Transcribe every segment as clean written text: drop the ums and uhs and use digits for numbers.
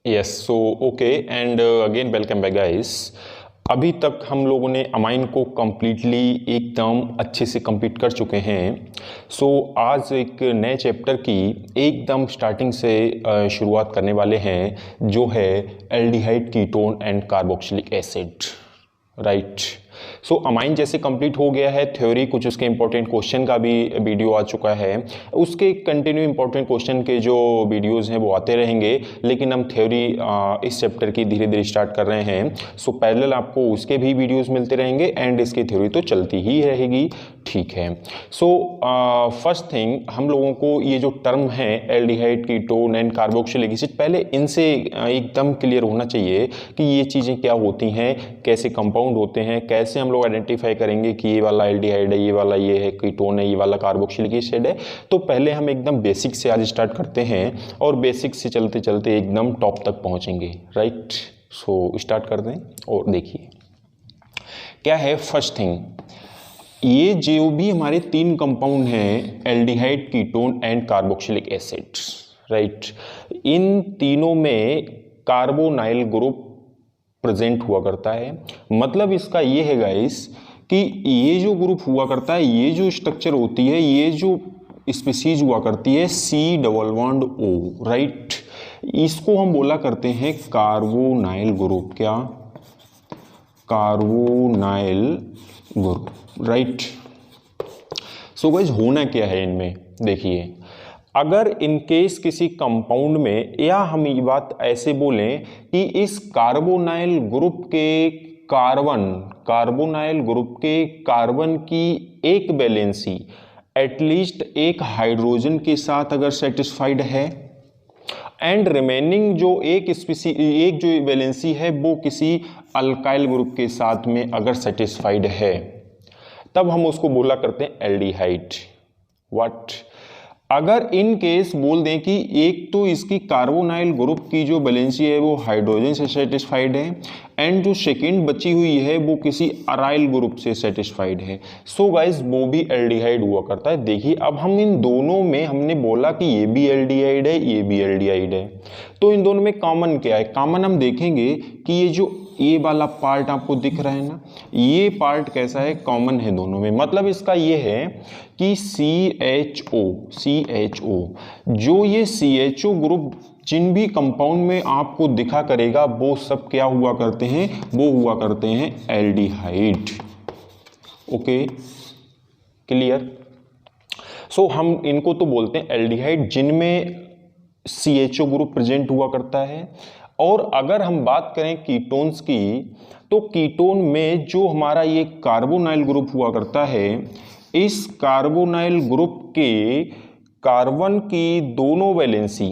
Yes so okay and again welcome back guys. अभी तक हम लोगों ने अमाइन को कम्प्लीटली एकदम अच्छे से कंप्लीट कर चुके हैं। सो आज एक नए चैप्टर की एकदम स्टार्टिंग से शुरुआत करने वाले हैं, जो है aldehyde ketone and carboxylic acid, right. So amine जैसे कंप्लीट हो गया है थ्योरी, कुछ उसके इंपॉर्टेंट क्वेश्चन का भी वीडियो आ चुका है। उसके कंटिन्यू इंपॉर्टेंट क्वेश्चन के जो वीडियोस हैं वो आते रहेंगे, लेकिन हम थ्योरी इस चैप्टर की धीरे धीरे स्टार्ट कर रहे हैं। सो पैरेलल आपको उसके भी वीडियोस मिलते रहेंगे एंड इसकी थ्योरी तो चलती ही रहेगी, ठीक है। सो फर्स्ट थिंग, हम लोगों को ये जो टर्म है aldehyde ketone and carboxylic acid, पहले इनसे एकदम क्लियर होना चाहिए कि ये चीज़ें क्या होती हैं, कैसे कंपाउंड होते हैं, कैसे हम लोग आइडेंटिफाई करेंगे कि ये वाला एल्डिहाइड है, ये वाला ये है कीटोन है, ये वाला कार्बोक्सिलिक एसिड है। तो पहले हम एकदम बेसिक से आज स्टार्ट करते हैं और बेसिक से चलते चलते एकदम टॉप तक पहुंचेंगे, राइट। सो स्टार्ट कर दें और देखिए क्या है। फर्स्ट थिंग, ये जो भी हमारे तीन कंपाउंड हैं aldehyde ketone and carboxylic acid, right, इन तीनों में कार्बोनाइल ग्रुप प्रेजेंट हुआ करता है। मतलब इसका ये है गाइस कि ये जो ग्रुप हुआ करता है, ये जो स्ट्रक्चर होती है, ये जो स्पीसीज हुआ करती है C double bond O, right, इसको हम बोला करते हैं कार्बोनाइल ग्रुप। क्या? Carbonyl group, right. So guys होना क्या है इनमें, देखिए, अगर इनकेस किसी कंपाउंड में, या हम ये बात ऐसे बोलें कि इस कार्बोनाइल ग्रुप के कार्बोनाइल ग्रुप के कार्बन की एक वैलेंसी एटलीस्ट एक हाइड्रोजन के साथ अगर सेटिस्फाइड है एंड रिमेनिंग जो एक जो वैलेंसी है वो किसी अल्काइल ग्रुप के साथ में अगर सेटिस्फाइड है, तब हम उसको बोला करते हैं एल्डिहाइड। व्हाट? अगर इन केस बोल दें कि एक तो इसकी कार्बोनाइल ग्रुप की जो वैलेंसी है वो हाइड्रोजन से सेटिस्फाइड है एंड जो सेकंड बची हुई है वो किसी अराइल ग्रुप से सेटिस्फाइड है, सो गाइस वो भी एल्डिहाइड हुआ करता है। देखिए अब हम इन दोनों में, हमने बोला कि ये भी एल्डिहाइड है, ये भी एल्डिहाइड है, तो इन दोनों में कॉमन क्या है? कॉमन हम देखेंगे कि ये जो ये वाला पार्ट आपको दिख रहा है ना, ये पार्ट कैसा है? कॉमन है दोनों में। मतलब इसका ये है कि CHO जो ये CHO ग्रुप जिन भी कंपाउंड में आपको दिखा करेगा वो सब क्या हुआ करते हैं? वो हुआ करते हैं एल्डिहाइड। Okay, clear. सो हम इनको तो बोलते हैं एल्डिहाइड जिनमें CHO ग्रुप प्रेजेंट हुआ करता है। और अगर हम बात करें कीटोन्स की, तो कीटोन में जो हमारा ये कार्बोनाइल ग्रुप हुआ करता है, इस कार्बोनाइल ग्रुप के कार्बन की दोनों वैलेंसी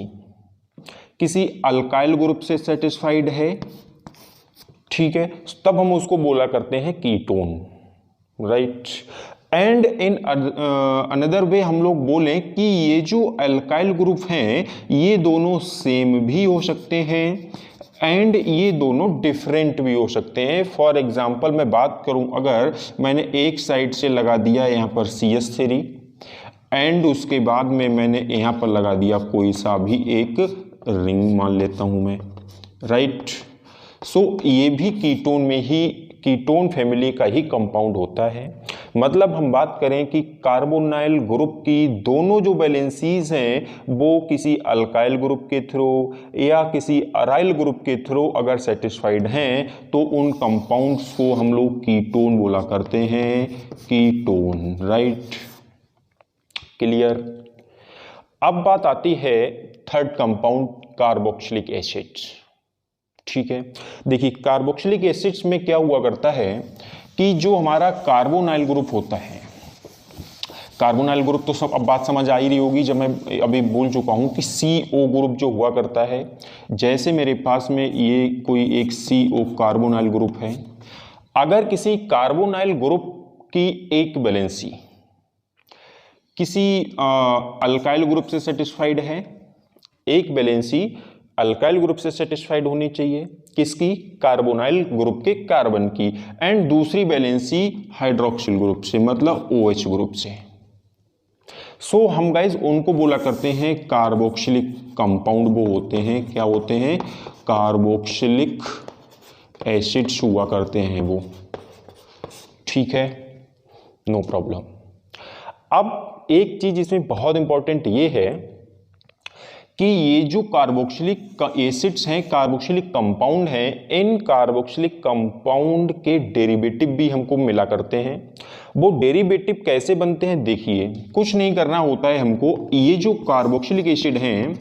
किसी अल्काइल ग्रुप से सेटिस्फाइड है, ठीक है, तब हम उसको बोला करते हैं ketone, right. And in another way हम लोग बोलें कि ये जो अल्काइल ग्रुप हैं ये दोनों सेम भी हो सकते हैं एंड ये दोनों डिफरेंट भी हो सकते हैं। फॉर एग्जांपल मैं बात करूं, अगर मैंने एक साइड से लगा दिया यहाँ पर CH3 एंड उसके बाद में मैंने यहाँ पर लगा दिया कोई सा भी एक रिंग मान लेता हूं मैं, राइट। सो ये भी कीटोन में ही, कीटोन फैमिली का ही कंपाउंड होता है। मतलब हम बात करें कि कार्बोनाइल ग्रुप की दोनों जो वैलेंसीज हैं वो किसी अल्काइल ग्रुप के थ्रू या किसी अराइल ग्रुप के थ्रू अगर सेटिस्फाइड हैं तो उन कंपाउंड्स को हम लोग कीटोन बोला करते हैं, कीटोन, राइट, क्लियर। अब बात आती है थर्ड कंपाउंड कार्बोक्सिलिक एसिड, ठीक है। देखिए कार्बोक्सिलिक एसिड्स में क्या हुआ करता है कि जो हमारा कार्बोनाइल ग्रुप होता है, कार्बोनाइल ग्रुप तो सब अब बात समझ आ ही रही होगी जब मैं अभी बोल चुका हूं कि CO ग्रुप जो हुआ करता है, जैसे मेरे पास में ये कोई एक CO कार्बोनाइल ग्रुप है, अगर किसी कार्बोनाइल ग्रुप की एक वैलेंसी किसी अल्काइल ग्रुप से सेटिस्फाइड है, एक वैलेंसी अल्काइल ग्रुप से सेटिस्फाइड होनी चाहिए, किसकी? कार्बोनाइल ग्रुप के कार्बन की, एंड दूसरी वैलेंसी हाइड्रोक्सिल ग्रुप से, मतलब OH ग्रुप से। सो हम गाइज उनको बोला करते हैं कार्बोक्सिलिक कंपाउंड, वो होते हैं क्या होते हैं, कार्बोक्सिलिक एसिड्स हुआ करते हैं वो, ठीक है, नो प्रॉब्लम। अब एक चीज इसमें बहुत इंपॉर्टेंट ये है कि ये जो कार्बोक्सिलिक एसिड्स हैं, कार्बोक्सिलिक कंपाउंड हैं, इन कार्बोक्सिलिक कंपाउंड के डेरिवेटिव भी हमको मिला करते हैं। वो डेरिवेटिव कैसे बनते हैं, देखिए कुछ नहीं करना होता है हमको, ये जो कार्बोक्सिलिक एसिड हैं,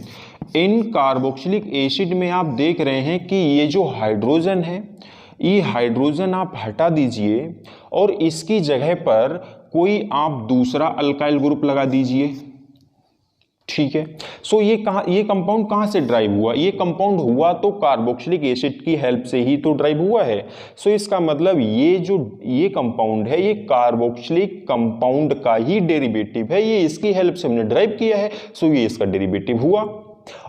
इन कार्बोक्सिलिक एसिड में आप देख रहे हैं कि ये जो हाइड्रोजन है, ये हाइड्रोजन आप हटा दीजिए और इसकी जगह पर कोई आप दूसरा अल्काइल ग्रुप लगा दीजिए, ठीक है। सो ये कंपाउंड कहाँ से ड्राइव हुआ, ये कंपाउंड हुआ तो कार्बोक्सिलिक एसिड की हेल्प से ही तो ड्राइव हुआ है। सो इसका मतलब ये कंपाउंड है, ये कार्बोक्सिलिक कंपाउंड का ही डेरिवेटिव है, ये इसकी हेल्प से हमने ड्राइव किया है, सो ये इसका डेरिवेटिव हुआ।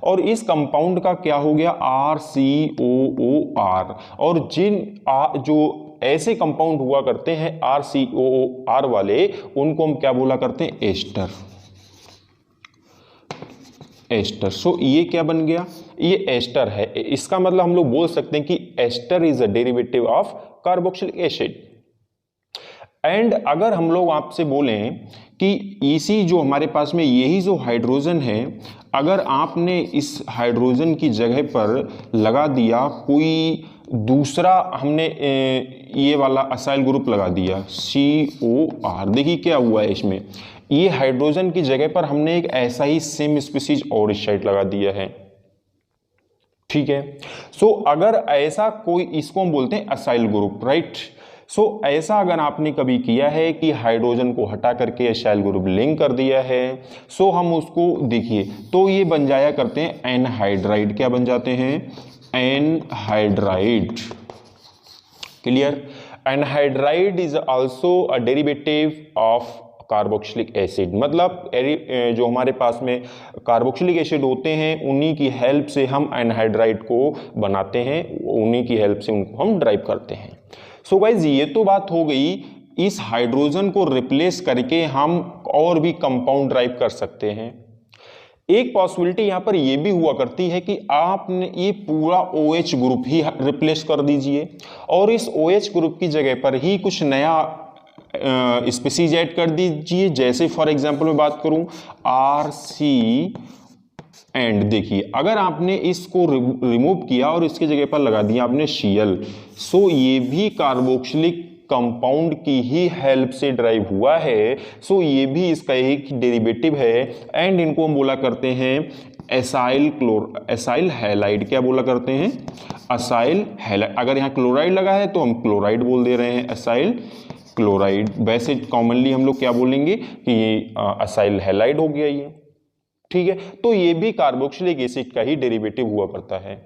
और इस कंपाउंड का क्या हो गया, RCOOR। और जो ऐसे कंपाउंड हुआ करते हैं RCOOR वाले, उनको हम क्या बोला करते हैं, एस्टर। एस्टर। सो ये क्या बन गया, ये एस्टर है। इसका मतलब हम लोग बोल सकते हैं कि ester is a derivative of carboxylic acid. And अगर हम लोग आपसे बोलें कि इसी जो हमारे पास में यही जो हाइड्रोजन है, अगर आपने इस हाइड्रोजन की जगह पर लगा दिया कोई दूसरा, हमने ये वाला असाइल ग्रुप लगा दिया COR, देखिए क्या हुआ है इसमें, ये हाइड्रोजन की जगह पर हमने एक ऐसा ही सेम स्पीसीज और इस साइड लगा दिया है, ठीक है। सो अगर ऐसा कोई, इसको हम बोलते हैं असाइल ग्रुप, राइट। सो ऐसा अगर आपने कभी किया है कि हाइड्रोजन को हटा करके असाइल ग्रुप लिंक कर दिया है, सो हम उसको देखिए तो ये बन जाया करते हैं एनहाइड्राइड। क्या बन जाते हैं, anhydride, clear. Anhydride is also a derivative of carboxylic acid. मतलब जो हमारे पास में कार्बोक्सिलिक एसिड होते हैं, उन्हीं की हेल्प से हम एनहाइड्राइड को बनाते हैं, उन्हीं की हेल्प से उनको हम ड्राइव करते हैं। सो गाइज ये तो बात हो गई, इस हाइड्रोजन को रिप्लेस करके हम और भी कंपाउंड ड्राइव कर सकते हैं। एक पॉसिबिलिटी यहां पर यह भी हुआ करती है कि आपने ये पूरा OH ग्रुप ही रिप्लेस कर दीजिए और इस OH ग्रुप की जगह पर ही कुछ नया स्पीसीज ऐड कर दीजिए। जैसे फॉर एग्जांपल मैं बात करूं RC एंड, देखिए अगर आपने इसको रिमूव किया और इसकी जगह पर लगा दिया आपने Cl, सो ये भी कार्बोक्सिलिक कंपाउंड की ही हेल्प से ड्राइव हुआ है। सो ये भी इसका एक डेरिवेटिव है एंड इनको हम बोला करते हैं एसाइल हैलाइड। क्या बोला करते हैं, असाइल हैलाइड। अगर यहाँ क्लोराइड लगा है तो हम क्लोराइड बोल दे रहे हैं, असाइल क्लोराइड। वैसे कॉमनली हम लोग क्या बोलेंगे कि ये असाइल हैलाइड हो गया ये, ठीक है। तो ये भी कार्बोक्सिलिक एसिड का ही डेरिवेटिव हुआ करता है।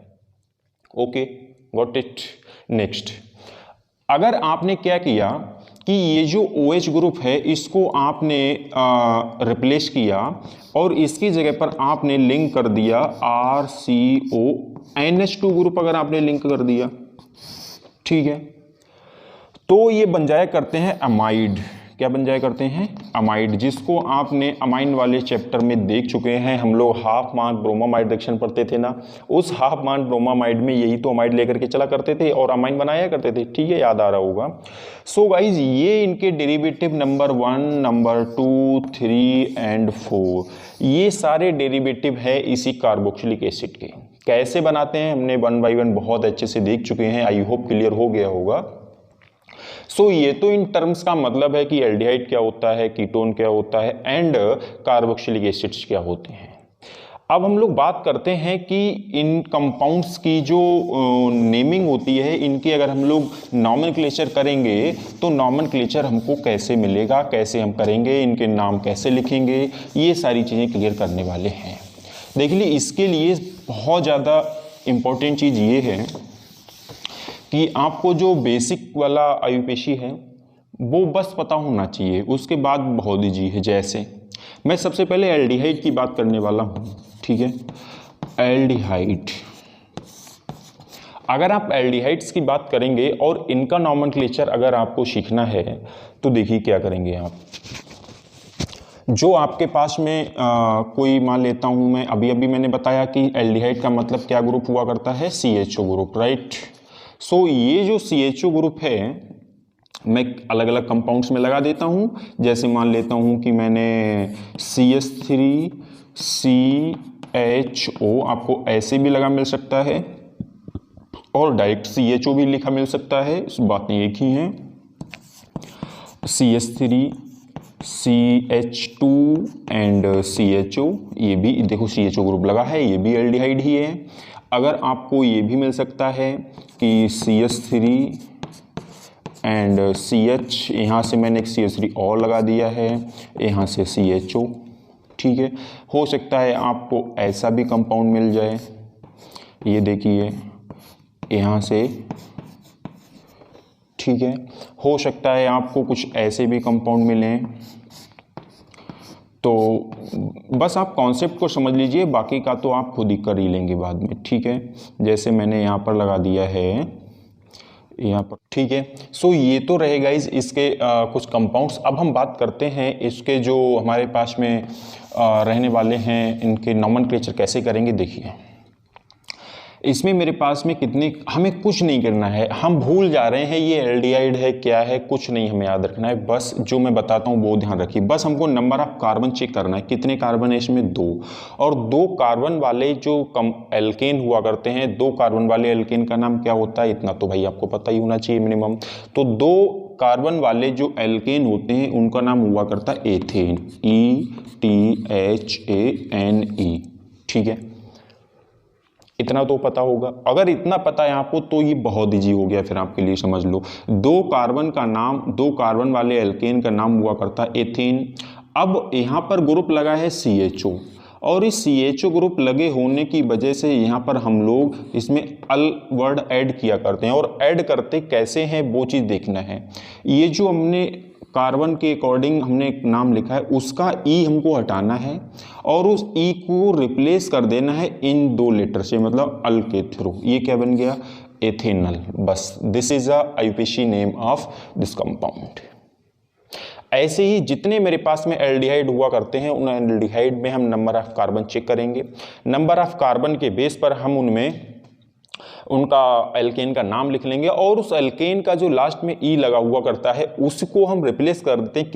Okay, got it. नेक्स्ट, अगर आपने क्या किया कि ये जो OH ग्रुप है इसको आपने रिप्लेस किया और इसकी जगह पर आपने लिंक कर दिया RCONH2 ग्रुप, अगर आपने लिंक कर दिया, ठीक है, तो ये बन जाया करते हैं अमाइड। क्या बन जाया करते हैं, अमाइड, जिसको आपने अमाइन वाले चैप्टर में देख चुके हैं। हम लोग हाफ मान ब्रोमामाइड रिएक्शन पढ़ते थे ना, उस हाफ मान ब्रोमामाइड में यही तो अमाइड लेकर के चला करते थे और अमाइन बनाया करते थे, ठीक है, याद आ रहा होगा। सो गाइज ये इनके डेरिवेटिव नंबर 1, नंबर 2, 3 एंड 4, ये सारे डेरिवेटिव है इसी कार्बोक्सिलिक एसिड के। कैसे बनाते हैं हमने 1 बाय 1 बहुत अच्छे से देख चुके हैं, आई होप क्लियर हो गया होगा। सो ये तो इन टर्म्स का मतलब है कि एल्डिहाइड क्या होता है, कीटोन क्या होता है एंड कार्बोक्सिलिक एसिड्स क्या होते हैं। अब हम लोग बात करते हैं कि इन कंपाउंड्स की जो नेमिंग होती है, इनकी अगर हम लोग नॉमेनक्लेचर करेंगे तो नॉमेनक्लेचर हमको कैसे मिलेगा, कैसे हम करेंगे, इनके नाम कैसे लिखेंगे, ये सारी चीज़ें क्लियर करने वाले हैं। देख लीजिए, इसके लिए बहुत ज़्यादा इम्पोर्टेंट चीज़ ये है कि आपको जो बेसिक वाला आयुपेशी है वो बस पता होना चाहिए, उसके बाद बहुत ईजी है। जैसे मैं सबसे पहले एल्डिहाइड की बात करने वाला हूँ, ठीक है। एल्डिहाइड, अगर आप एल्डिहाइड्स की बात करेंगे और इनका नॉमेनक्लेचर अगर आपको सीखना है तो देखिए क्या करेंगे आप। जो आपके पास में कोई मान लेता हूँ मैं, अभी अभी मैंने बताया कि एल्डिहाइड का मतलब क्या ग्रुप हुआ करता है, CHO ग्रुप, राइट। सो ये जो CHO ग्रुप है मैं अलग अलग कंपाउंड्स में लगा देता हूँ। जैसे मान लेता हूँ कि मैंने CH3CHO, आपको ऐसे भी लगा मिल सकता है और डायरेक्ट CHO भी लिखा मिल सकता है, इस बातें एक ही हैं। CH3CH2 एंड CHO, ये भी देखो CHO ग्रुप लगा है, ये भी एल्डिहाइड ही है। अगर आपको ये भी मिल सकता है कि CH3 एंड CH, यहाँ से मैंने एक CH3 और लगा दिया है, यहाँ से CHO, ठीक है। हो सकता है आपको ऐसा भी कंपाउंड मिल जाए, ये देखिए यहाँ से, ठीक है। हो सकता है आपको कुछ ऐसे भी कंपाउंड मिलें। तो बस आप कॉन्सेप्ट को समझ लीजिए, बाकी का तो आप खुद ही कर ही लेंगे बाद में, ठीक है। जैसे मैंने यहाँ पर लगा दिया है, यहाँ पर, ठीक है। सो ये तो रहेगा इसके कुछ कंपाउंड्स। अब हम बात करते हैं इसके जो हमारे पास में रहने वाले हैं, इनके नॉमेनक्लेचर कैसे करेंगे। देखिए इसमें मेरे पास में कितने, हमें कुछ नहीं करना है, हम भूल जा रहे हैं ये एल्डिहाइड है क्या है, कुछ नहीं हमें याद रखना है, बस जो मैं बताता हूँ वो ध्यान रखिए। बस हमको नंबर ऑफ कार्बन चेक करना है, कितने कार्बन है इसमें, 2। और 2 कार्बन वाले जो एल्केन हुआ करते हैं, 2 कार्बन वाले एल्केन का नाम क्या होता है, इतना तो भाई आपको पता ही होना चाहिए मिनिमम। तो 2 कार्बन वाले जो एल्केन होते हैं उनका नाम हुआ करता है एथेन, ETHANE, ठीक है। इतना तो पता होगा। अगर इतना पता है आपको तो ये बहुत ईजी हो गया फिर आपके लिए, समझ लो। 2 कार्बन का नाम, 2 कार्बन वाले एल्केन का नाम हुआ करता है एथेन। अब यहाँ पर ग्रुप लगा है CHO, और इस CHO ग्रुप लगे होने की वजह से यहाँ पर हम लोग इसमें अल वर्ड ऐड किया करते हैं, और ऐड करते कैसे हैं वो चीज़ देखना है। ये जो हमने कार्बन के अकॉर्डिंग हमने एक नाम लिखा है, उसका ई हमको हटाना है और उस ई को रिप्लेस कर देना है इन 2 लेटर से, मतलब अल के थ्रू। ये क्या बन गया, एथेनल। बस this is a IUPAC name of this compound. ऐसे ही जितने मेरे पास में एल्डिहाइड हुआ करते हैं, उन एल्डिहाइड में हम नंबर ऑफ कार्बन चेक करेंगे। नंबर ऑफ कार्बन के बेस पर हम उनमें उनका एल्केन का नाम लिख लेंगे, और उस एल्केन का जो लास्ट में ई लगा हुआ करता है उसको हम रिप्लेस कर देते हैं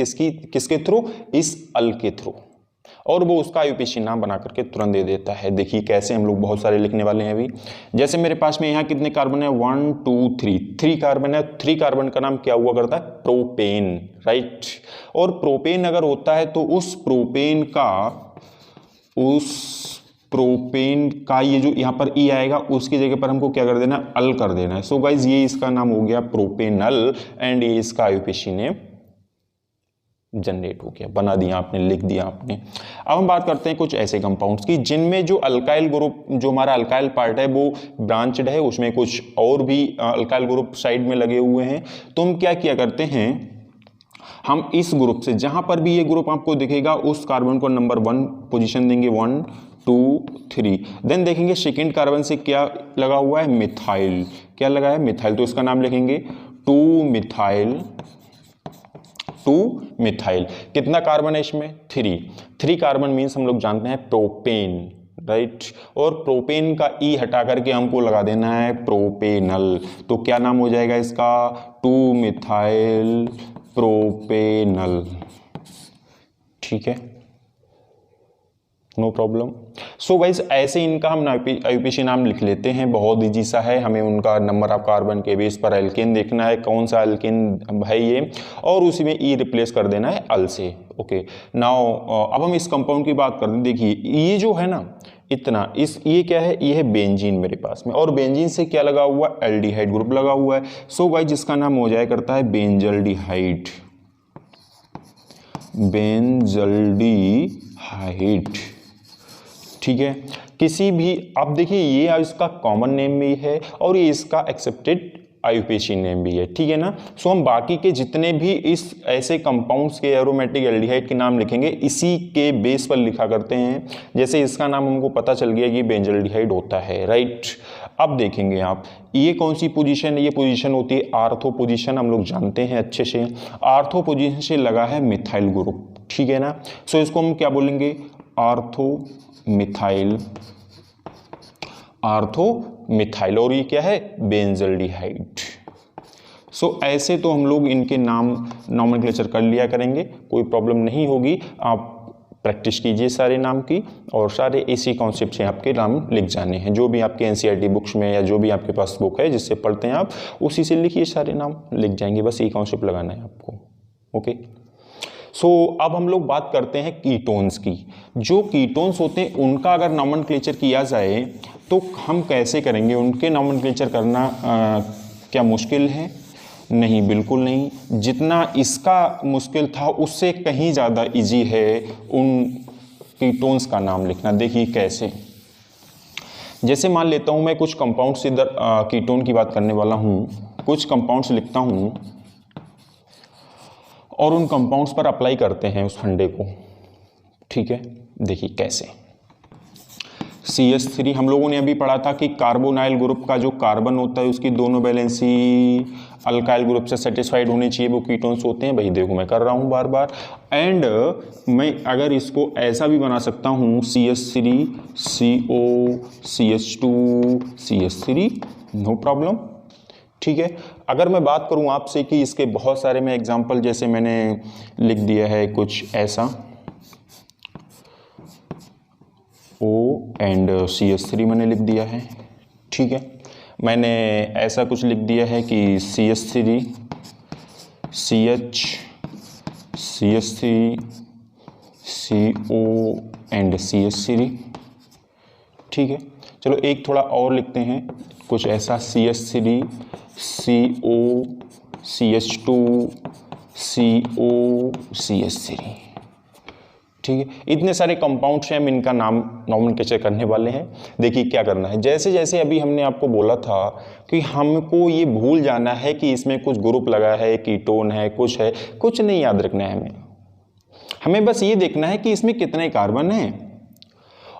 किसके थ्रू, इस अल के थ्रू, और वो उसका IUPAC नाम बना करके तुरंत दे देता है। देखिए कैसे हम लोग बहुत सारे लिखने वाले हैं अभी। जैसे मेरे पास में यहाँ कितने कार्बन है, 1 2 3 कार्बन है। 3 कार्बन का नाम क्या हुआ करता है, प्रोपेन, राइट। और प्रोपेन अगर होता है तो उस प्रोपेन का ये जो यहाँ पर ई आएगा उसकी जगह पर हमको क्या कर देना है, अल कर देना है। सो गाइज ये इसका नाम हो गया प्रोपेनल, एंड ये इसका IUPAC नेम जनरेट हो गया, बना दिया आपने, लिख दिया आपने। अब हम बात करते हैं कुछ ऐसे कंपाउंड्स की जिनमें जो अल्काइल ग्रुप, जो हमारा अल्काइल पार्ट है वो ब्रांचड है, उसमें कुछ और भी अल्काइल ग्रुप साइड में लगे हुए हैं। तो हम क्या किया करते हैं, हम इस ग्रुप से जहां पर भी ये ग्रुप आपको दिखेगा उस कार्बन को नंबर 1 पोजीशन देंगे, 1 2 3। देन देखेंगे सेकेंड कार्बन से क्या लगा हुआ है, मिथाइल। क्या लगा है, मिथाइल, तो इसका नाम लिखेंगे 2 मिथाइल। कितना कार्बन है इसमें, 3 कार्बन मीन्स हम लोग जानते हैं प्रोपेन, राइट। और प्रोपेन का ई हटा करके हमको लगा देना है प्रोपेनल। तो क्या नाम हो जाएगा इसका, 2 मिथाइल प्रोपेनल, ठीक है, नो प्रॉब्लम। सो गाइस ऐसे इनका हम IUPAC नाम लिख लेते हैं, बहुत ईजी सा है। हमें उनका नंबर ऑफ कार्बन के बेस पर एल्केन देखना है, कौन सा एल्केन है ये, और उसी में ई रिप्लेस कर देना है अल से। ओके नाउ अब हम इस कंपाउंड की बात करते हैं। देखिए ये जो है ना इतना, ये क्या है, ये है बेंजीन मेरे पास में, और बेंजीन से क्या लगा हुआ, एल्डिहाइड ग्रुप लगा हुआ है। सो गाइस जिसका नाम हो जाया करता है बेंजल्डिहाइड, ठीक है। किसी भी, आप देखिए ये इसका कॉमन नेम भी है और ये इसका एक्सेप्टेड IUPAC नेम भी है, ठीक है ना। सो हम बाकी के जितने भी इस ऐसे कंपाउंड्स के एरोमेटिक एल्डिहाइड के नाम लिखेंगे इसी के बेस पर लिखा करते हैं। जैसे इसका नाम हमको पता चल गया कि बेंजल्डिहाइड होता है, राइट। अब देखेंगे आप ये कौन सी पोजीशन है, ये पोजीशन होती है आर्थो पोजीशन, हम लोग जानते हैं अच्छे से। आर्थो पोजीशन से लगा है मिथाइल ग्रुप, ठीक है ना। सो इसको हम क्या बोलेंगे, ऑर्थोमिथाइल, ऑर्थोमिथाइल, और ये क्या है, बेंजल्डिहाइड। सो ऐसे तो हम लोग इनके नाम नॉमेनक्लेचर कर लिया करेंगे, कोई प्रॉब्लम नहीं होगी। आप प्रैक्टिस कीजिए सारे नाम की, और सारे इसी कॉन्सेप्ट से आपके नाम लिख जाने हैं, जो भी आपके एनसीईआरटी बुक्स में या जो भी आपके पास बुक है जिससे पढ़ते हैं आप, उसी से लिखिए, सारे नाम लिख जाएंगे, बस ये कॉन्सेप्ट लगाना है आपको। ओके, सो अब हम लोग बात करते हैं कीटोन्स की। जो कीटोन्स होते हैं उनका अगर नॉमेनक्लेचर किया जाए तो हम कैसे करेंगे, उनके नॉमेनक्लेचर करना क्या मुश्किल है? नहीं, बिल्कुल नहीं। जितना इसका मुश्किल था उससे कहीं ज़्यादा इजी है उन कीटोन्स का नाम लिखना। देखिए कैसे, जैसे मान लेता हूँ मैं कुछ कंपाउंड्स, इधर कीटोन की बात करने वाला हूँ, कुछ कंपाउंड्स लिखता हूँ और उन कंपाउंड्स पर अप्लाई करते हैं उस फंडे को। ठीक है, देखिए कैसे। CH3 हम लोगों ने अभी पढ़ा था कि कार्बोनाइल ग्रुप का जो कार्बन होता है उसकी दोनों वैलेंसी अल्काइल ग्रुप से सेटिस्फाइड होनी चाहिए, वो कीटोन्स होते हैं। भाई देखो मैं कर रहा हूँ बार बार। एंड मैं अगर इसको ऐसा भी बना सकता हूँ, CH3 CO CH2 CH3, no problem. ठीक है, अगर मैं बात करूं आपसे कि इसके बहुत सारे मैं एग्जांपल, जैसे मैंने लिख दिया है कुछ ऐसा, O एंड CH3 मैंने लिख दिया है। ठीक है, मैंने ऐसा कुछ लिख दिया है कि CH3 CH CH3 CO and CH3। ठीक है, चलो एक थोड़ा और लिखते हैं कुछ ऐसा, CH3 CO CH2 CO CH3। ठीक है, इतने सारे कंपाउंड्स हैं, हम इनका नाम नॉमेनक्लेचर करने वाले हैं। देखिए क्या करना है, जैसे जैसे अभी हमने आपको बोला था कि हमको ये भूल जाना है कि इसमें कुछ ग्रुप लगा है, कीटोन है, कुछ नहीं याद रखना है हमें बस ये देखना है कि इसमें कितने कार्बन हैं,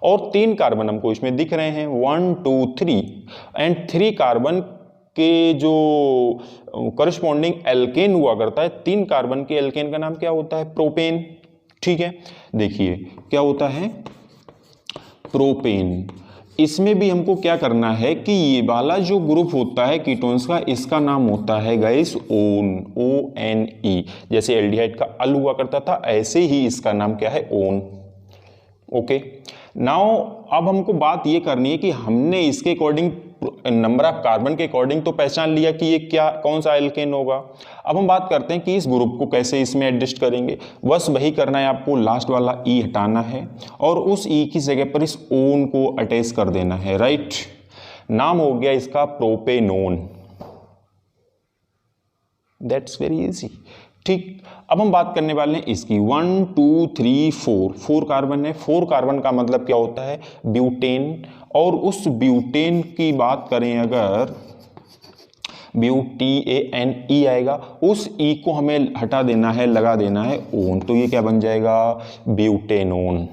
और 3 कार्बन हमको इसमें दिख रहे हैं, 1 2 3, एंड 3 कार्बन के जो करस्पॉन्डिंग एल्केन हुआ करता है, 3 कार्बन के एल्केन का नाम क्या होता है, प्रोपेन। ठीक है, देखिए क्या होता है, प्रोपेन। इसमें भी हमको क्या करना है कि ये वाला जो ग्रुप होता है कीटोन्स का, इसका नाम होता है गाइस ओन, ONE। जैसे एल्डिहाइड का अल हुआ करता था, ऐसे ही इसका नाम क्या है, ओन। ओके, नाउ अब हमको बात ये करनी है कि हमने इसके अकॉर्डिंग नंबर ऑफ कार्बन के अकॉर्डिंग तो पहचान लिया कि ये क्या, कौन सा एल्केन होगा। अब हम बात करते हैं कि इस ग्रुप को कैसे इसमें एडजस्ट करेंगे। बस वही करना है आपको, लास्ट वाला ई हटाना है और उस ई की जगह पर इस ओन को अटैच कर देना है। राइट, नाम हो गया इसका प्रोपेनोन। That's very easy. ठीक, अब हम बात करने वाले हैं इसकी 1 2 3 4 कार्बन है। 4 कार्बन का मतलब क्या होता है, ब्यूटेन। और उस ब्यूटेन की बात करें अगर, BUTANE आएगा, उस ई को हमें हटा देना है, लगा देना है ओन, तो ये क्या बन जाएगा, ब्यूटेनोन।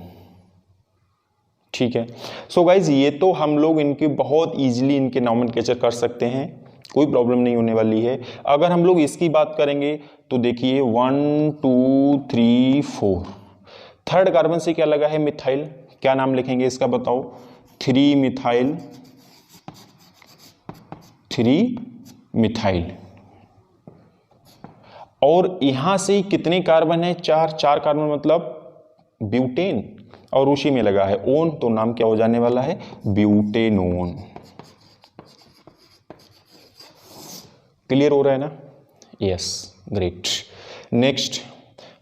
ठीक है, सो गाइज ये तो हम लोग इनके बहुत इजीली इनके नॉमेनक्लेचर कर सकते हैं, कोई प्रॉब्लम नहीं होने वाली है। अगर हम लोग इसकी बात करेंगे तो देखिए 1 2 3 4, 3rd कार्बन से क्या लगा है, मिथाइल। क्या नाम लिखेंगे इसका बताओ, 3 मिथाइल, 3 मिथाइल। और यहां से कितने कार्बन है, 4 कार्बन मतलब ब्यूटेन, और उसी में लगा है ओन, तो नाम क्या हो जाने वाला है, ब्यूटेनोन। क्लियर हो रहा है ना, यस, ग्रेट। नेक्स्ट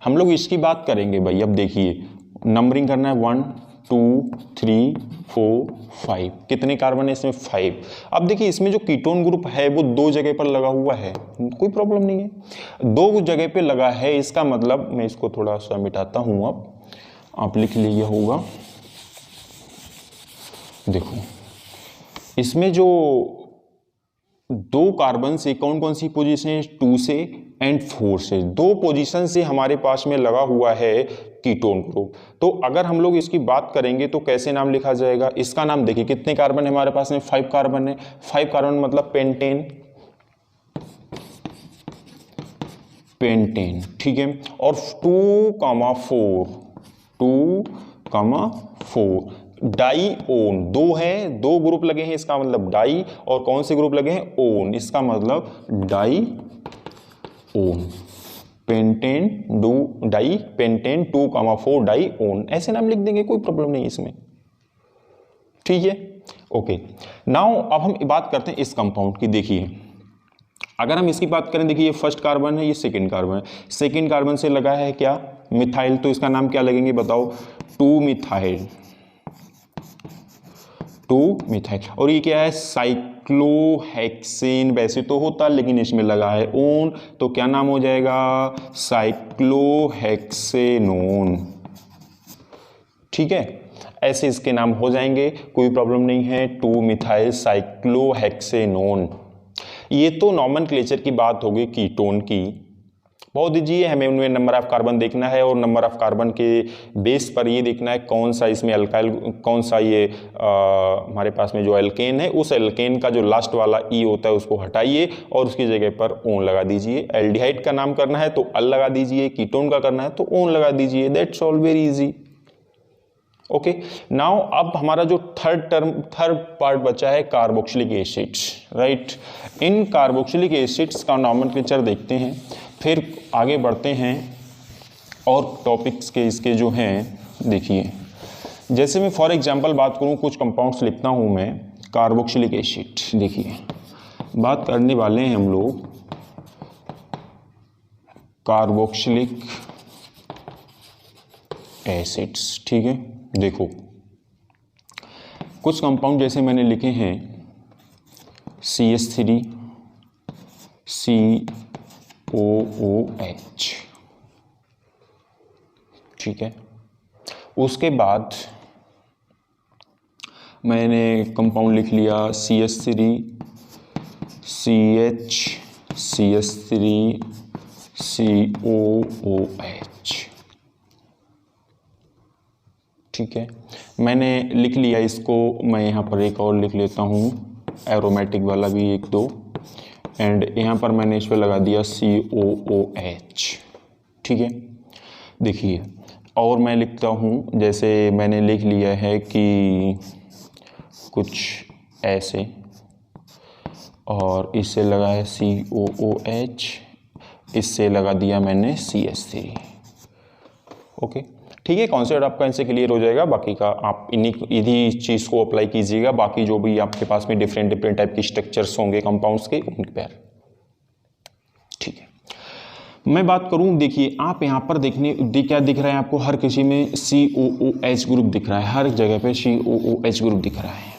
हम लोग इसकी बात करेंगे भाई। अब देखिए नंबरिंग करना है, 1 2 3 4 5, कितने कार्बन है इसमें, 5। अब देखिए इसमें जो कीटोन ग्रुप है वो 2 जगह पर लगा हुआ है, कोई प्रॉब्लम नहीं है, 2 जगह पे लगा है। इसका मतलब मैं इसको थोड़ा सा मिटाता हूं, अब आप लिख लीजिए होगा। देखो इसमें जो 2 कार्बन से कौन कौन सी पोजीशन है, 2 से एंड 4 से, 2 पोजीशन से हमारे पास में लगा हुआ है कीटोन ग्रुप। तो अगर हम लोग इसकी बात करेंगे तो कैसे नाम लिखा जाएगा, इसका नाम देखिए कितने कार्बन है हमारे पास में, 5 कार्बन है। 5 कार्बन मतलब पेंटेन। पेंटेन, ठीक है। और 2,4 डाईओन, दो है, दो ग्रुप लगे हैं, इसका मतलब डाई, और कौन से ग्रुप लगे हैं, ओन, इसका मतलब डाईओन। पेंटेन पेंटेन 2,4 डाईओन, ऐसे नाम लिख देंगे, कोई प्रॉब्लम नहीं इसमें, ठीक है। ओके, नाउ अब हम बात करते हैं इस कंपाउंड की। देखिए अगर हम इसकी बात करें, देखिए ये फर्स्ट कार्बन है, ये सेकंड कार्बन है, सेकंड कार्बन से लगा है क्या, मिथाइल, तो इसका नाम क्या लगेंगे बताओ, 2 मिथाइल, और ये क्या है, साइक्लोहेक्सेन, वैसे तो होता लेकिन इसमें लगा है ओन, तो क्या नाम हो जाएगा, साइक्लोहेक्सेनोन, ठीक है। ऐसे इसके नाम हो जाएंगे, कोई प्रॉब्लम नहीं है, 2 मिथाइल साइक्लोहेक्सेनोन। ये तो नॉमेनक्लेचर की बात होगी कीटोन की, बहुत दीजिए, हमें उनमें नंबर ऑफ कार्बन देखना है और नंबर ऑफ कार्बन के बेस पर ये देखना है कौन सा इसमें अल्काइल, कौन सा ये हमारे पास में जो एल्केन है, उस एल्केन का जो लास्ट वाला ई होता है उसको हटाइए और उसकी जगह पर ओन लगा दीजिए। एल्डिहाइड का नाम करना है तो अल लगा दीजिए, कीटोन का करना है तो ओन लगा दीजिए, that's all, very easy. Okay, now अब हमारा जो थर्ड पार्ट बचा है कार्बोक्सिलिक एसिड्स, राइट। इन कार्बोक्सिलिक एसिड्स का नॉमेनक्लेचर देखते हैं, फिर आगे बढ़ते हैं और टॉपिक्स के इसके जो हैं देखिए। जैसे मैं फॉर एग्जांपल बात करूं, कुछ कंपाउंड्स लिखता हूं मैं, कार्बोक्सिलिक एसिड, देखिए बात करने वाले हैं हम लोग कार्बोक्सिलिक एसिड्स, ठीक है। देखो कुछ कंपाउंड जैसे मैंने लिखे हैं CH3 COOH, ठीक है। उसके बाद मैंने कंपाउंड लिख लिया CH3 CH CH3 COOH, ठीक है। मैंने लिख लिया इसको, मैं यहाँ पर एक और लिख लेता हूँ एरोमेटिक वाला भी, 1 2, एंड यहाँ पर मैंने इस पर लगा दिया COOH, ठीक है। देखिए और मैं लिखता हूँ, जैसे मैंने लिख लिया है कि कुछ ऐसे, और इससे लगा है COOH, इससे लगा दिया मैंने CH3, ओके, ठीक है। कॉन्सेप्ट आपका इनसे क्लियर हो जाएगा, बाकी का आप इन्हीं चीज़ को अप्लाई कीजिएगा, बाकी जो भी आपके पास में डिफरेंट टाइप के स्ट्रक्चर्स होंगे कंपाउंड्स के, उन पर, ठीक है। मैं बात करूं, देखिए आप यहाँ पर क्या दिख रहा है आपको, हर किसी में COOH ग्रुप दिख रहा है, हर जगह पे COOH ग्रुप दिख रहा है।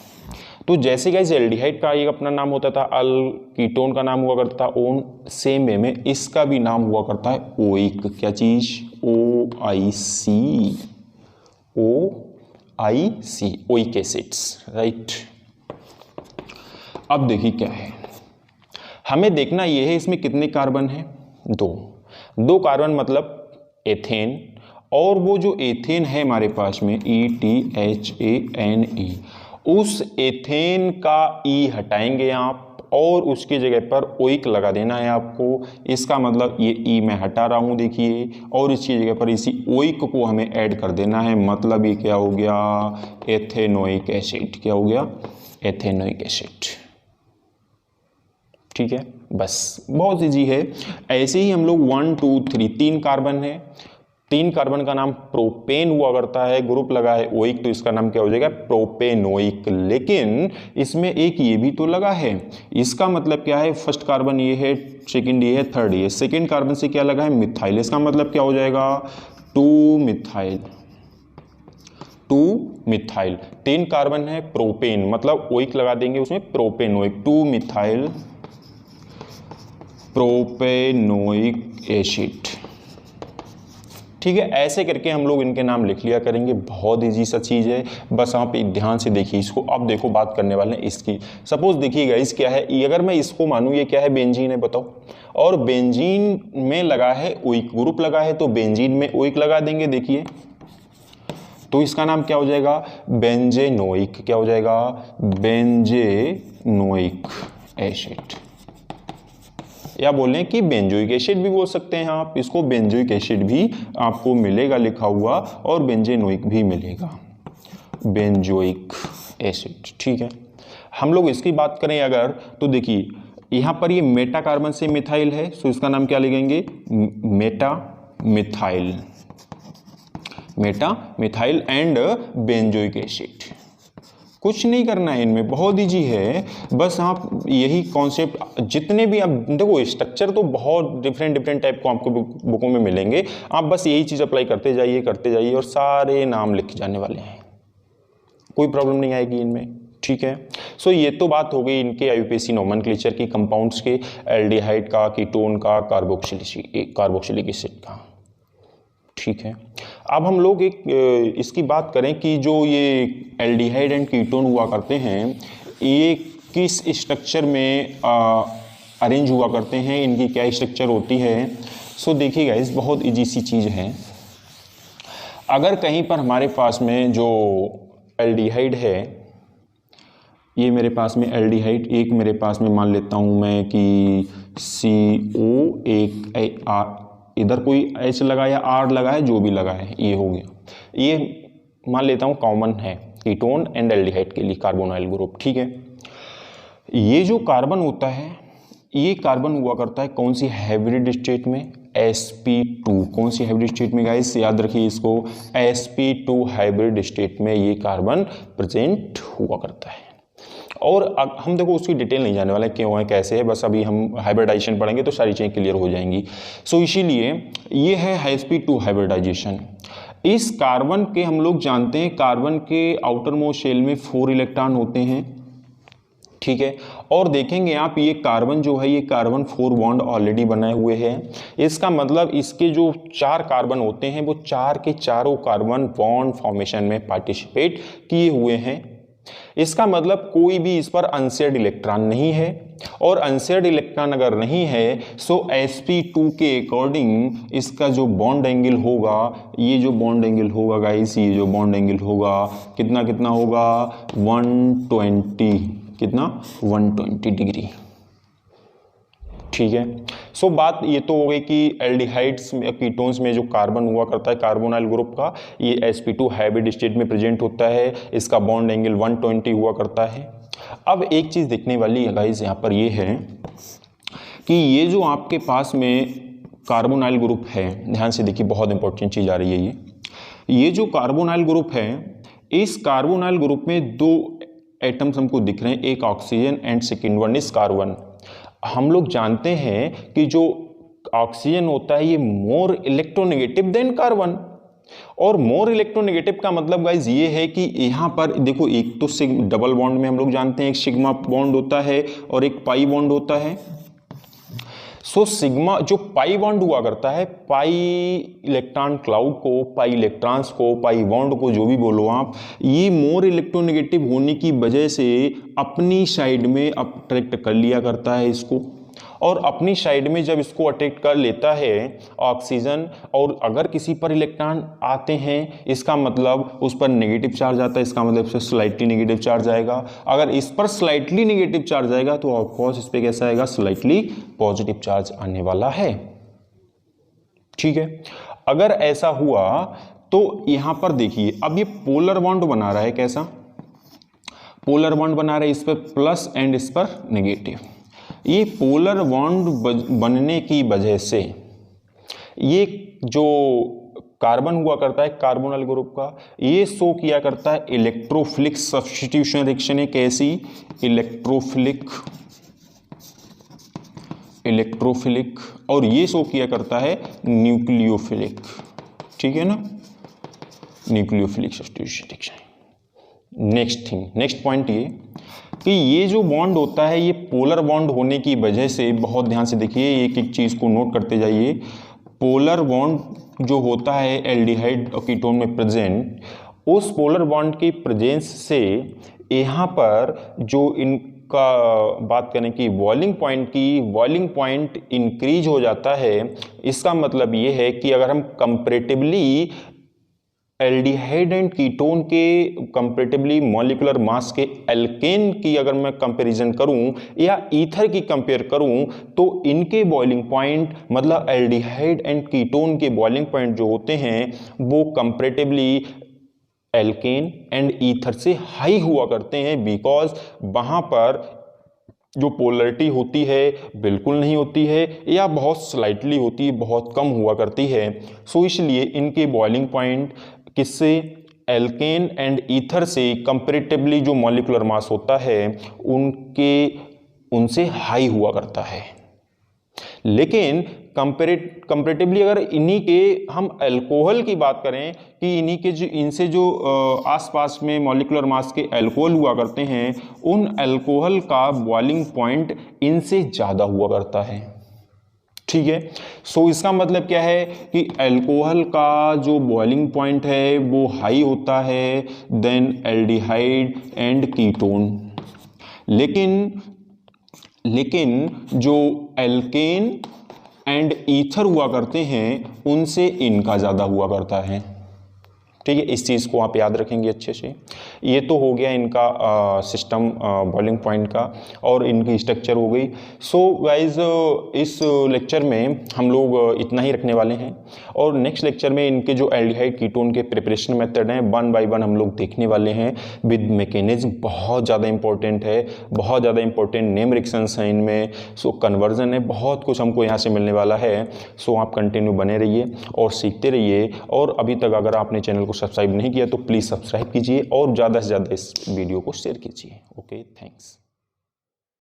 तो जैसे गाइस एल्डिहाइड का एक अपना नाम होता था अल, कीटोन का नाम हुआ करता था ओन, सेम वे में इसका भी नाम हुआ करता है ओइक, क्या चीज, OIC, ओइक एसिड्स, राइट। अब देखिए क्या है, हमें देखना यह है इसमें कितने कार्बन है, दो कार्बन, मतलब एथेन, और वो जो एथेन है हमारे पास में ETHANE, उस एथेन का ई हटाएंगे आप और उसकी जगह पर ओइक लगा देना है आपको। इसका मतलब ये ई मैं हटा रहा हूं देखिए, और इसकी जगह पर इसी ओइक को हमें ऐड कर देना है, मतलब ये क्या हो गया, एथेनोइक एसिड, क्या हो गया, एथेनोइक एसिड, ठीक है। बस बहुत ईजी है। ऐसे ही हम लोग 1 2 3 3 कार्बन है, 3 कार्बन का नाम प्रोपेन हुआ करता है, ग्रुप लगा है ओइक, तो इसका नाम क्या हो जाएगा, प्रोपेनोइक। लेकिन इसमें एक ये भी तो लगा है, इसका मतलब क्या है, फर्स्ट कार्बन ये है, सेकंड ये है, थर्ड ये, सेकंड कार्बन से क्या लगा है, मिथाइल, इसका मतलब क्या हो जाएगा, 2 मिथाइल। 3 कार्बन है, प्रोपेन, मतलब ओइक लगा देंगे उसमें, प्रोपेनोइक, 2 मिथाइल प्रोपेनोइक एसिड, ठीक है। ऐसे करके हम लोग इनके नाम लिख लिया करेंगे, बहुत इजी सा चीज़ है, बस आप ध्यान से देखिए इसको। अब देखो बात करने वाले हैं इसकी, सपोज देखिएगा इस क्या है, अगर मैं इसको मानूँ ये क्या है, बेंजीन है, बताओ, और बेंजीन में लगा है ओइक, ग्रुप लगा है तो बेंजीन में ओइक लगा देंगे, देखिए तो इसका नाम क्या हो जाएगा, बेंजेनोइक, क्या हो जाएगा, बेंजेनोइक एसिड। या बोलें कि बेंजोइक एसिड भी बोल सकते हैं आप इसको, बेंजोइक एसिड भी आपको मिलेगा लिखा हुआ, और बेंजेनोइक भी मिलेगा, बेंजोइक एसिड। ठीक है, हम लोग इसकी बात करें अगर, तो देखिए यहाँ पर ये मेटा कार्बन से मिथाइल है, तो इसका नाम क्या लिखेंगे, Meta methyl, Meta methyl and benzoic acid. कुछ नहीं करना है इनमें, बहुत ईजी है, बस आप यही कॉन्सेप्ट, जितने भी आप देखो स्ट्रक्चर तो बहुत डिफरेंट टाइप को आपको बुकों में मिलेंगे, आप बस यही चीज़ अप्लाई करते जाइए और सारे नाम लिखे जाने वाले हैं, कोई प्रॉब्लम नहीं आएगी इनमें। ठीक है, सो ये तो बात हो गई इनके आईयूपीएसी नोमेनक्लेचर की, कंपाउंड्स के, एल्डिहाइड का, कीटोन का, कार्बोक्सिलिक एसिड का। ठीक है, अब हम लोग एक इसकी बात करें कि जो ये एल्डिहाइड एंड कीटोन हुआ करते हैं, ये किस स्ट्रक्चर में अरेंज हुआ करते हैं, इनकी क्या स्ट्रक्चर होती है। सो देखिए गाइस, बहुत इजी सी चीज़ है। अगर कहीं पर हमारे पास में जो एल्डिहाइड है, ये मेरे पास में एल्डिहाइड, एक मेरे पास में मान लेता हूँ मैं कि CO, एक इधर कोई H लगा या R लगा है, जो भी लगा है ये हो गया, ये मान लेता हूँ कॉमन है कीटोन एंड एल्डिहाइड के लिए कार्बोनाइल ग्रुप। ठीक है, ये जो कार्बन होता है, ये कार्बन हुआ करता है कौन सी हाइब्रिड स्टेट में, sp2। कौन सी हाइब्रिड स्टेट में गाइस, याद रखिए इसको, sp2 हाइब्रिड स्टेट में ये कार्बन प्रेजेंट हुआ करता है। और हम देखो उसकी डिटेल नहीं जाने वाला है, क्यों है कैसे है, बस अभी हम हाइब्रिडाइजेशन पढ़ेंगे तो सारी चीज़ें क्लियर हो जाएंगी। सो इसीलिए ये है sp2 हाइब्रिडाइजेशन। इस कार्बन के हम लोग जानते हैं, कार्बन के आउटर मोस्ट शेल में 4 इलेक्ट्रॉन होते हैं। ठीक है, और देखेंगे आप ये कार्बन जो है, ये कार्बन 4 बॉन्ड ऑलरेडी बनाए हुए हैं। इसका मतलब इसके जो 4 कार्बन होते हैं, वो 4 के चारों कार्बन बॉन्ड फॉर्मेशन में पार्टिसिपेट किए हुए हैं। इसका मतलब कोई भी इस पर अनशेयर्ड इलेक्ट्रॉन नहीं है, और अनशेयर्ड इलेक्ट्रॉन अगर नहीं है, सो sp2 के अकॉर्डिंग इसका जो बॉन्ड एंगल होगा, ये जो बॉन्ड एंगल होगा गाइस, ये जो बॉन्ड एंगल होगा कितना होगा, 120, कितना 120 डिग्री। ठीक है, सो बात ये तो हो गई कि एल्डिहाइड्स में, कीटोन्स में जो कार्बन हुआ करता है कार्बोनाइल ग्रुप का, ये sp2 हाइब्रिड स्टेट में प्रेजेंट होता है, इसका बॉन्ड एंगल 120 हुआ करता है। अब एक चीज़ देखने वाली है गाइस यहाँ पर, ये है कि ये जो आपके पास में कार्बोनाइल ग्रुप है, ध्यान से देखिए, बहुत इंपॉर्टेंट चीज़ आ रही है ये जो कार्बोनाइल ग्रुप है, इस कार्बोनाइल ग्रुप में 2 एटम्स हमको दिख रहे हैं, एक oxygen and second one is carbon. हम लोग जानते हैं कि जो ऑक्सीजन होता है ये मोर इलेक्ट्रोनेगेटिव देन कार्बन, और मोर इलेक्ट्रोनेगेटिव का मतलब गाइज ये है कि यहाँ पर देखो, एक तो डबल बॉन्ड में हम लोग जानते हैं एक सिग्मा बॉन्ड होता है और एक पाई बॉन्ड होता है। सो सिग्मा जो पाई बॉन्ड हुआ करता है, पाई इलेक्ट्रॉन क्लाउड को, पाई इलेक्ट्रॉन्स को, पाई बॉन्ड को, जो भी बोलो आप, ये मोर इलेक्ट्रोनेगेटिव होने की वजह से अपनी साइड में अट्रैक्ट कर लिया करता है इसको, और अपनी साइड में जब इसको अट्रैक्ट कर लेता है ऑक्सीजन, और अगर किसी पर इलेक्ट्रॉन आते हैं, इसका मतलब उस पर नेगेटिव चार्ज आता है, इसका मतलब इस स्लाइटली नेगेटिव चार्ज आएगा। अगर इस पर स्लाइटली नेगेटिव चार्ज आएगा तो ऑफकोर्स इस पर कैसा आएगा, स्लाइटली पॉजिटिव चार्ज आने वाला है। ठीक है, अगर ऐसा हुआ तो यहां पर देखिए, अब ये पोलर बॉन्ड बना रहा है, कैसा पोलर बॉन्ड बना रहा है, इस पर प्लस एंड इस पर नेगेटिव। ये पोलर बॉन्ड बनने की वजह से ये जो कार्बन हुआ करता है कार्बोनाइल ग्रुप का, ये शो किया करता है इलेक्ट्रोफिलिक सब्स्टिट्यूशन रिएक्शन, एक ऐसी इलेक्ट्रोफिलिक, और ये शो किया करता है न्यूक्लियोफिलिक। ठीक है ना, nucleophilic substitution reaction. Next point ये कि ये जो बॉन्ड होता है, ये पोलर बॉन्ड होने की वजह से, बहुत ध्यान से देखिए, एक एक चीज़ को नोट करते जाइए। पोलर बॉन्ड जो होता है एल्डिहाइड और कीटोन में प्रेजेंट, उस पोलर बॉन्ड की प्रेजेंस से यहाँ पर जो इनका बात करें कि बॉइलिंग पॉइंट इंक्रीज हो जाता है। इसका मतलब ये है कि अगर हम कंपैरेटिवली एल्डिहाइड एंड कीटोन के कंपैरेटिवली मॉलिक्यूलर मास के एल्केन की अगर मैं कंपैरिजन करूं या ईथर की कंपेयर करूं तो इनके बॉइलिंग पॉइंट मतलब एल्डिहाइड एंड कीटोन के बॉइलिंग पॉइंट जो होते हैं वो कंपैरेटिवली एल्केन एंड ईथर से हाई हुआ करते हैं, बिकॉज वहां पर जो पोलरिटी होती है बिल्कुल नहीं होती है या बहुत स्लाइटली होती है, बहुत कम हुआ करती है। सो इसलिए इनके बॉइलिंग पॉइंट किससे, एल्केन एंड ईथर से कंपैरेटिवली जो मॉलिक्यूलर मास होता है उनसे हाई हुआ करता है। लेकिन कंपैरेटिवली अगर इन्हीं के हम अल्कोहल की बात करें कि इन्हीं के जो इनसे जो आसपास में मॉलिक्यूलर मास के अल्कोहल हुआ करते हैं, उन अल्कोहल का बॉइलिंग पॉइंट इनसे ज़्यादा हुआ करता है। ठीक है, सो इसका मतलब क्या है कि अल्कोहल का जो बॉइलिंग पॉइंट है वो हाई होता है देन एल्डिहाइड एंड कीटोन। लेकिन जो एल्केन एंड ईथर हुआ करते हैं उनसे इनका ज़्यादा हुआ करता है। ठीक है, इस चीज़ को आप याद रखेंगे अच्छे से। ये तो हो गया इनका सिस्टम बॉइलिंग पॉइंट का और इनकी स्ट्रक्चर हो गई। सो गाइज इस लेक्चर में हम लोग इतना ही रखने वाले हैं और नेक्स्ट लेक्चर में इनके जो एल्डिहाइड कीटोन के प्रिपरेशन मेथड हैं 1 बाय 1 हम लोग देखने वाले हैं विद मैकेनिज्म। बहुत ज़्यादा इंपॉर्टेंट है, बहुत ज़्यादा इंपॉर्टेंट नेम रिएक्शंस हैं इनमें। सो कन्वर्जन है, बहुत कुछ हमको यहाँ से मिलने वाला है। सो आप कंटिन्यू बने रहिए और सीखते रहिए। और अभी तक अगर आपने चैनल को सब्सक्राइब नहीं किया तो प्लीज़ सब्सक्राइब कीजिए और ज़्यादा से ज़्यादा इस वीडियो को शेयर कीजिए। Okay, thanks.